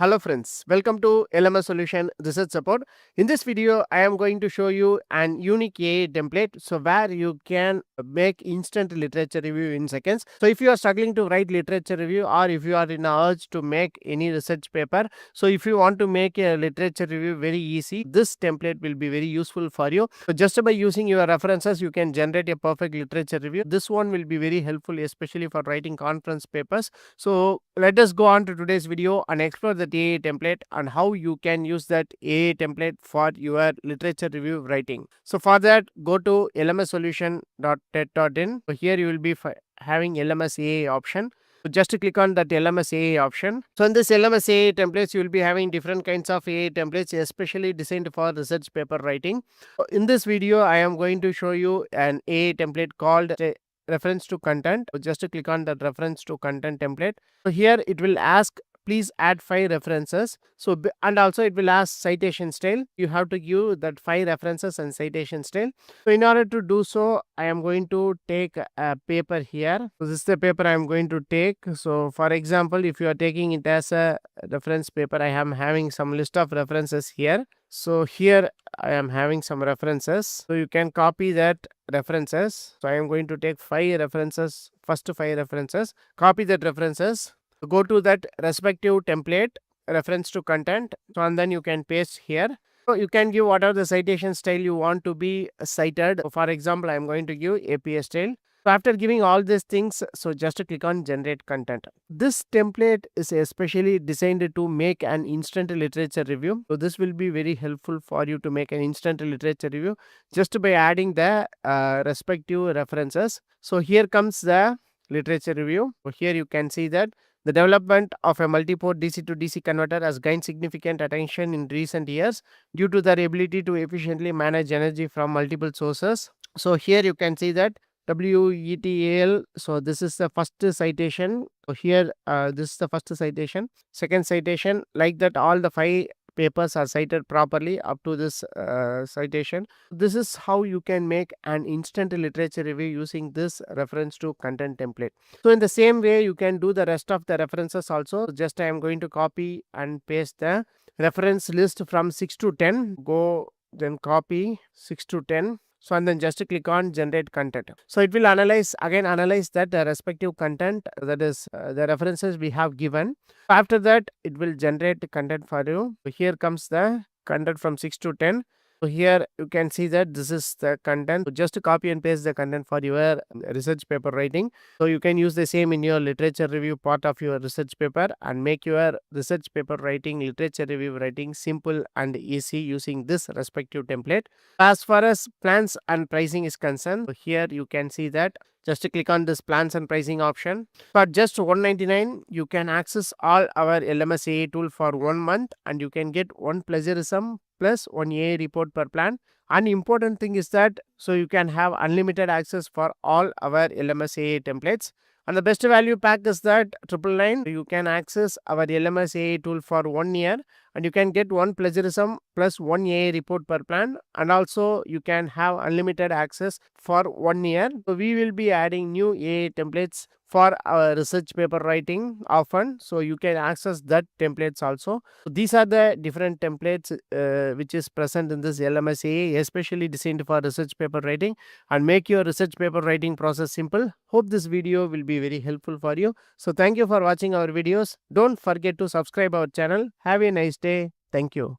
Hello friends, welcome to LMS Solution Research Support. In this video, I am going to show you an unique AI template where you can make instant literature review in seconds. So if you are struggling to write literature review or if you are in a urge to make any research paper, so if you want to make a literature review very easy, this template will be very useful for you. So just by using your references, you can generate a perfect literature review. This one will be very helpful, especially for writing conference papers. So let us go on to today's video and explore the AI template and how you can use that AI template for your literature review writing. So for that, go to lmssolution.ted.in. So here you will be having LMS AI option. So just click on that LMS AI option. So in this LMS AI templates, you will be having different kinds of AI templates, especially designed for research paper writing. So in this video, I am going to show you an AI template called reference to content. So just click on that reference to content template. So here it will ask please add 5 references. So and also it will ask citation style. You have to give that 5 references and citation style. So in order to do so, I am going to take a paper here. So this is the paper I am going to take. So for example, if you are taking it as a reference paper, I am having some list of references here. So here I am having some references. So you can copy that references. So I am going to take 5 references, first 5 references, copy that references, go to that respective template, reference to content. So and then you can paste here. So you can give whatever the citation style you want to be cited. So for example, I am going to give APA style. So after giving all these things, so just click on generate content. This template is especially designed to make an instant literature review. So this will be very helpful for you to make an instant literature review just by adding the respective references. So here comes the literature review. So here you can see that the development of a multi-port DC to DC converter has gained significant attention in recent years due to their ability to efficiently manage energy from multiple sources. So here you can see that WETAL. So this is the first citation. So here this is the first citation. Second citation, like that all the 5 papers are cited properly up to this citation. This is how you can make an instant literature review using this reference to content template. So in the same way, you can do the rest of the references also. Just I am going to copy and paste the reference list from 6 to 10. Go then copy 6 to 10. So and then just click on generate content. So it will analyze that the respective content, that is the references we have given. After that, it will generate content for you. So here comes the content from 6 to 10. So here you can see that this is the content. So just copy and paste the content for your research paper writing. So you can use the same in your literature review part of your research paper and make your research paper writing, literature review writing simple and easy using this respective template. As far as plans and pricing is concerned, so here you can see that just click on this plans and pricing option. For just $199, you can access all our LMS AI tool for 1 month and you can get 1 plagiarism plus 1 AI report per plan. And important thing is that so you can have unlimited access for all our LMS AI templates. And the best value pack is that 999. You can access our LMS AI tool for 1 year and you can get 1 plagiarism plus 1 AI report per plan, and also you can have unlimited access for 1 year. So we will be adding new AI templates for our research paper writing often, so you can access that templates also. So these are the different templates which is present in this LMS AI, especially designed for research paper writing and make your research paper writing process simple. Hope this video will be very helpful for you. So thank you for watching our videos. Don't forget to subscribe our channel. Have a nice day. Thank you.